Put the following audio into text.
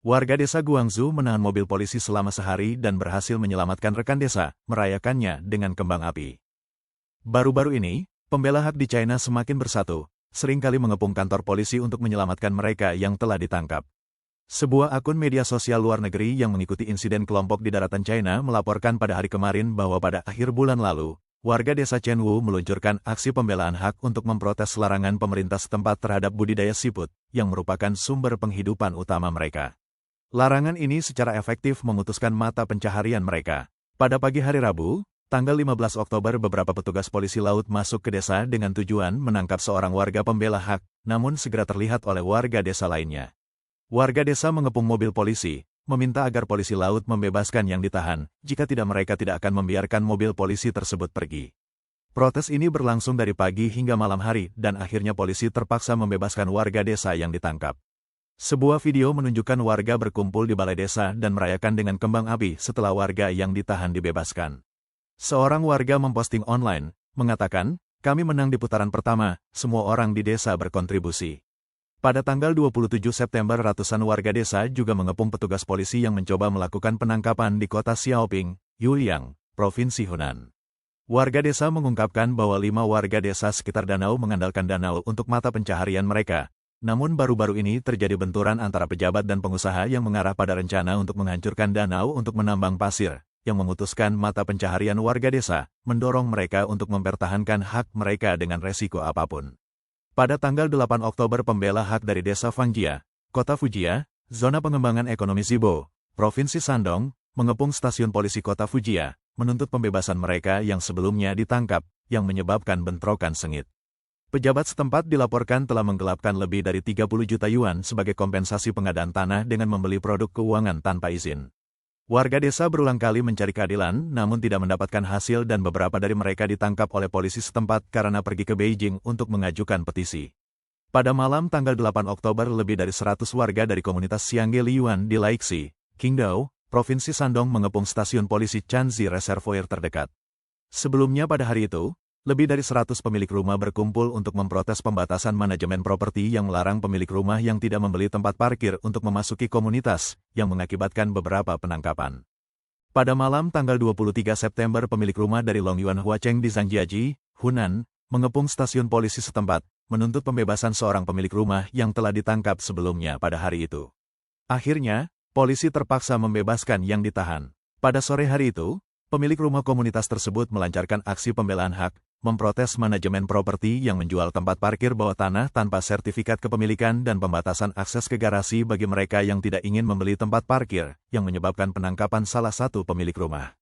Warga desa Guangzhou menahan mobil polisi selama sehari dan berhasil menyelamatkan rekan desa, merayakannya dengan kembang api. Baru-baru ini, pembela hak di China semakin bersatu, seringkali mengepung kantor polisi untuk menyelamatkan mereka yang telah ditangkap. Sebuah akun media sosial luar negeri yang mengikuti insiden kelompok di daratan China melaporkan pada hari kemarin bahwa pada akhir bulan lalu, warga desa Chenwu meluncurkan aksi pembelaan hak untuk memprotes larangan pemerintah setempat terhadap budidaya siput, yang merupakan sumber penghidupan utama mereka. Larangan ini secara efektif memutuskan mata pencaharian mereka. Pada pagi hari Rabu, tanggal 15 Oktober beberapa petugas polisi laut masuk ke desa dengan tujuan menangkap seorang warga pembela hak, namun segera terlihat oleh warga desa lainnya. Warga desa mengepung mobil polisi, meminta agar polisi laut membebaskan yang ditahan, jika tidak mereka tidak akan membiarkan mobil polisi tersebut pergi. Protes ini berlangsung dari pagi hingga malam hari dan akhirnya polisi terpaksa membebaskan warga desa yang ditangkap. Sebuah video menunjukkan warga berkumpul di balai desa dan merayakan dengan kembang api setelah warga yang ditahan dibebaskan. Seorang warga memposting online, mengatakan, "Kami menang di putaran pertama, semua orang di desa berkontribusi." Pada tanggal 27 September ratusan warga desa juga mengepung petugas polisi yang mencoba melakukan penangkapan di kota Xiaoping, Yuliang, Provinsi Hunan. Warga desa mengungkapkan bahwa 5 warga desa sekitar danau mengandalkan danau untuk mata pencaharian mereka. Namun baru-baru ini terjadi benturan antara pejabat dan pengusaha yang mengarah pada rencana untuk menghancurkan danau untuk menambang pasir, yang memutuskan mata pencaharian warga desa, mendorong mereka untuk mempertahankan hak mereka dengan resiko apapun. Pada tanggal 8 Oktober pembela hak dari desa Fangjia, kota Fujia, zona pengembangan ekonomi Zibo, Provinsi Shandong, mengepung stasiun polisi kota Fujia, menuntut pembebasan mereka yang sebelumnya ditangkap, yang menyebabkan bentrokan sengit. Pejabat setempat dilaporkan telah menggelapkan lebih dari 30 juta yuan sebagai kompensasi pengadaan tanah dengan membeli produk keuangan tanpa izin. Warga desa berulang kali mencari keadilan namun tidak mendapatkan hasil dan beberapa dari mereka ditangkap oleh polisi setempat karena pergi ke Beijing untuk mengajukan petisi. Pada malam tanggal 8 Oktober lebih dari 100 warga dari komunitas Xiangge Liyuan di Laixi, Qingdao, Provinsi Shandong mengepung stasiun polisi Chanzi Reservoir terdekat. Sebelumnya pada hari itu, lebih dari 100 pemilik rumah berkumpul untuk memprotes pembatasan manajemen properti yang melarang pemilik rumah yang tidak membeli tempat parkir untuk memasuki komunitas, yang mengakibatkan beberapa penangkapan. Pada malam tanggal 23 September pemilik rumah dari Longyuan Huacheng di Zhangjiaji, Hunan, mengepung stasiun polisi setempat, menuntut pembebasan seorang pemilik rumah yang telah ditangkap sebelumnya pada hari itu. Akhirnya, polisi terpaksa membebaskan yang ditahan. Pada sore hari itu, pemilik rumah komunitas tersebut melancarkan aksi pembelaan hak, memprotes manajemen properti yang menjual tempat parkir bawah tanah tanpa sertifikat kepemilikan dan pembatasan akses ke garasi bagi mereka yang tidak ingin membeli tempat parkir, yang menyebabkan penangkapan salah satu pemilik rumah.